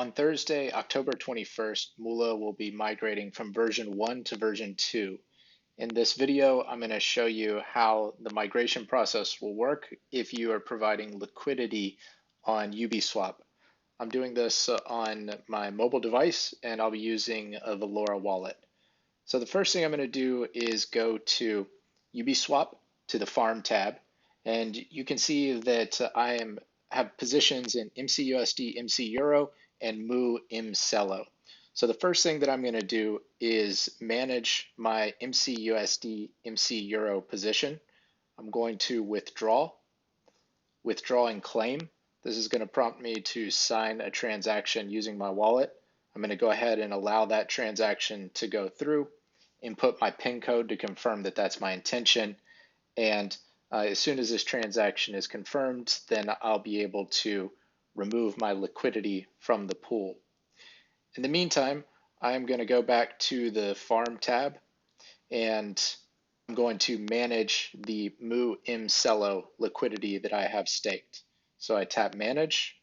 On Thursday, October 21st, Moola will be migrating from version 1 to version 2. In this video, I'm going to show you how the migration process will work if you are providing liquidity on Ubeswap. I'm doing this on my mobile device, and I'll be using a Valora wallet. So the first thing I'm going to do is go to Ubeswap, to the Farm tab, and you can see that I have positions in mcUSD-mcEUR and mcELO-MOO. So the first thing that I'm going to do is manage my mcUSD-mcEUR position. I'm going to withdraw and claim. This is going to prompt me to sign a transaction using my wallet. I'm going to go ahead and allow that transaction to go through, input my PIN code to confirm that that's my intention, and as soon as this transaction is confirmed, then I'll be able to remove my liquidity from the pool. In the meantime, I'm going to go back to the Farm tab, and I'm going to manage the mcELO liquidity that I have staked. So I tap Manage,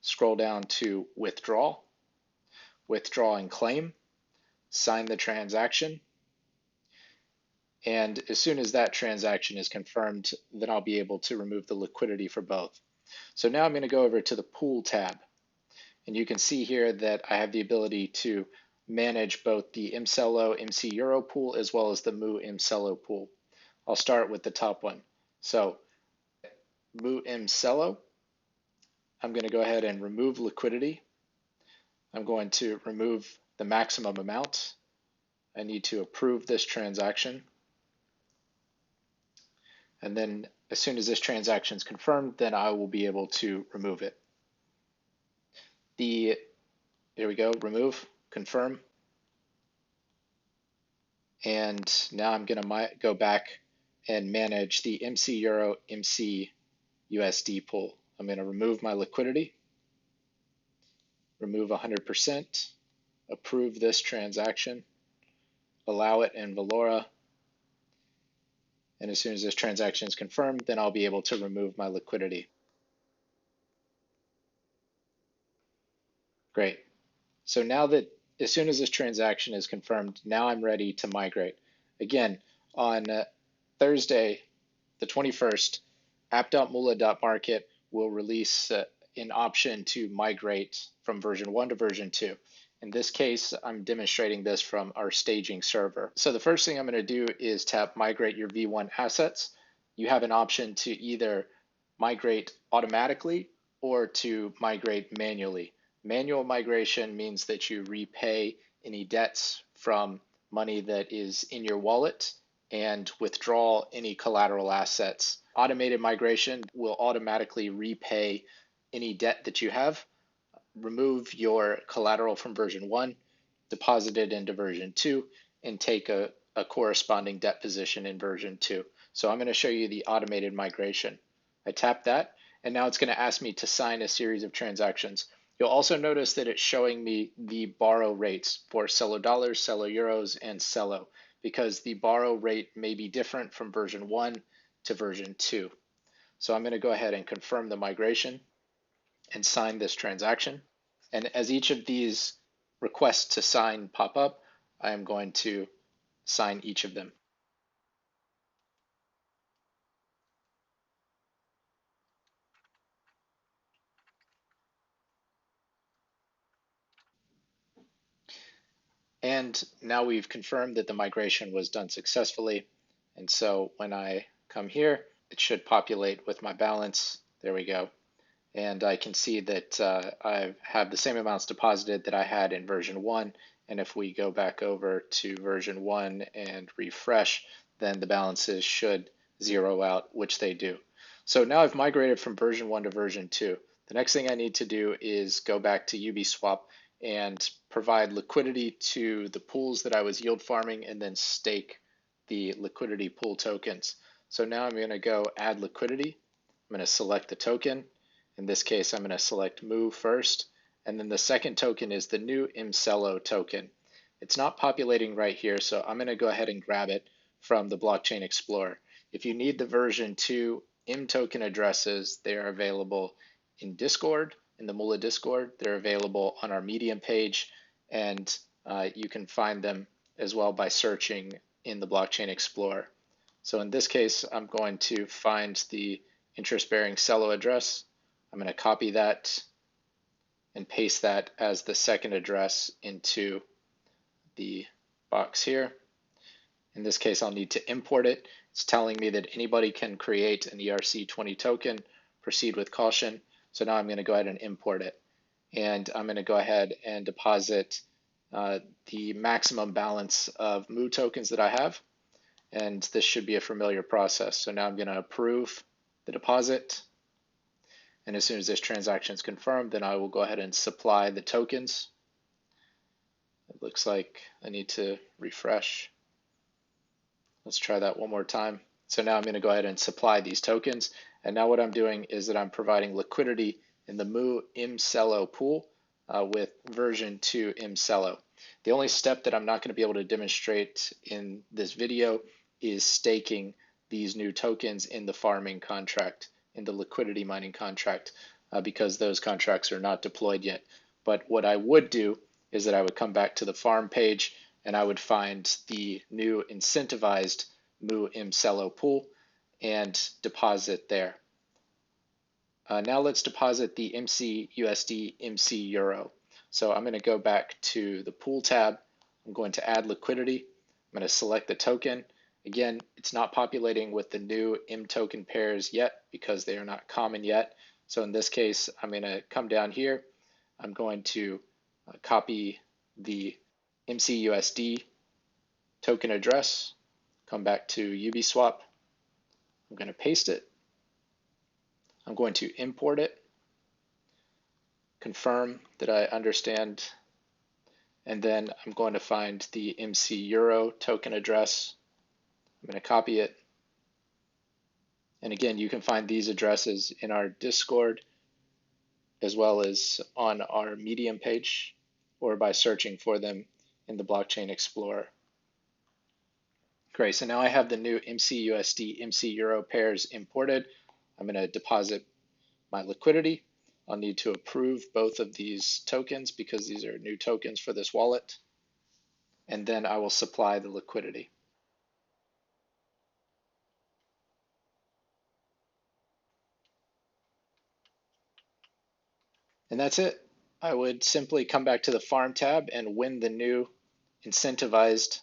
scroll down to Withdraw, Withdraw and Claim, sign the transaction, and as soon as that transaction is confirmed, then I'll be able to remove the liquidity for both. So now I'm going to go over to the Pool tab, and you can see here that I have the ability to manage both the mCELO-mcEUR pool as well as the mcELO pool. I'll start with the top one. So mcELO, I'm going to go ahead and remove liquidity. I'm going to remove the maximum amount. I need to approve this transaction. And then as soon as this transaction is confirmed, then I will be able to remove it. Here we go, remove, confirm. And now I'm going to go back and manage the mcEUR-mcUSD pool. I'm going to remove my liquidity, remove 100%, approve this transaction, allow it in Valora, and as soon as this transaction is confirmed, then I'll be able to remove my liquidity. Great. So now that as soon as this transaction is confirmed, now I'm ready to migrate. Again, on Thursday, the 21st, app.moola.market will release an option to migrate from version 1 to version 2. In this case, I'm demonstrating this from our staging server. So the first thing I'm going to do is tap Migrate your V1 assets. You have an option to either migrate automatically or to migrate manually. Manual migration means that you repay any debts from money that is in your wallet and withdraw any collateral assets. Automated migration will automatically repay any debt that you have, remove your collateral from version 1, deposit it into version 2, and take a corresponding debt position in version 2. So I'm going to show you the automated migration. I tap that, and now it's going to ask me to sign a series of transactions. You'll also notice that it's showing me the borrow rates for mCELO dollars, mCELO euros, and mCELO, because the borrow rate may be different from version 1 to version 2. So I'm going to go ahead and confirm the migration and sign this transaction. And as each of these requests to sign pop up, I am going to sign each of them. And now we've confirmed that the migration was done successfully. And so when I come here, it should populate with my balance. There we go. And I can see that I have the same amounts deposited that I had in version 1. And if we go back over to version 1 and refresh, then the balances should zero out, which they do. So now I've migrated from version 1 to version 2. The next thing I need to do is go back to Ubeswap and provide liquidity to the pools that I was yield farming and then stake the liquidity pool tokens. So now I'm going to go add liquidity. I'm going to select the token. In this case, I'm going to select Moo first, and then the second token is the new mCELO token. It's not populating right here, so I'm going to go ahead and grab it from the Blockchain Explorer. If you need the version 2 M token addresses, they are available in Discord in the Moola Discord. They're available on our Medium page, and you can find them as well by searching in the Blockchain Explorer. So in this case, I'm going to find the interest-bearing mCELO address. I'm going to copy that and paste that as the second address into the box here. In this case, I'll need to import it. It's telling me that anybody can create an ERC20 token, proceed with caution. So now I'm going to go ahead and import it. And I'm going to go ahead and deposit the maximum balance of mCELO tokens that I have. And this should be a familiar process. So now I'm going to approve the deposit. And as soon as this transaction is confirmed, then I will go ahead and supply the tokens. It looks like I need to refresh. Let's try that one more time. So now I'm going to go ahead and supply these tokens. And now what I'm doing is that I'm providing liquidity in the mcELO pool with version 2 mCELO. The only step that I'm not going to be able to demonstrate in this video is staking these new tokens in the farming contract, in the liquidity mining contract, because those contracts are not deployed yet. But what I would do is that I would come back to the farm page and I would find the new incentivized mcELO pool and deposit there. Now let's deposit the mcUSD-mcEUR. So I'm going to go back to the pool tab. I'm going to add liquidity. I'm going to select the token. Again, it's not populating with the new M token pairs yet because they are not common yet. So in this case, I'm going to come down here. I'm going to copy the mcUSD token address, come back to Ubeswap. I'm going to paste it. I'm going to import it, confirm that I understand, and then I'm going to find the mcEUR token address. I'm going to copy it. And again, you can find these addresses in our Discord as well as on our Medium page or by searching for them in the Blockchain Explorer. Great, so now I have the new mcUSD-mcEUR pairs imported. I'm going to deposit my liquidity. I'll need to approve both of these tokens because these are new tokens for this wallet. And then I will supply the liquidity. And that's it. I would simply come back to the farm tab, and when the new incentivized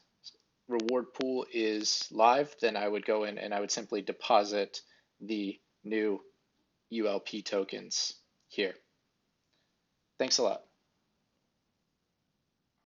reward pool is live, then I would go in and I would simply deposit the new ULP tokens here. Thanks a lot.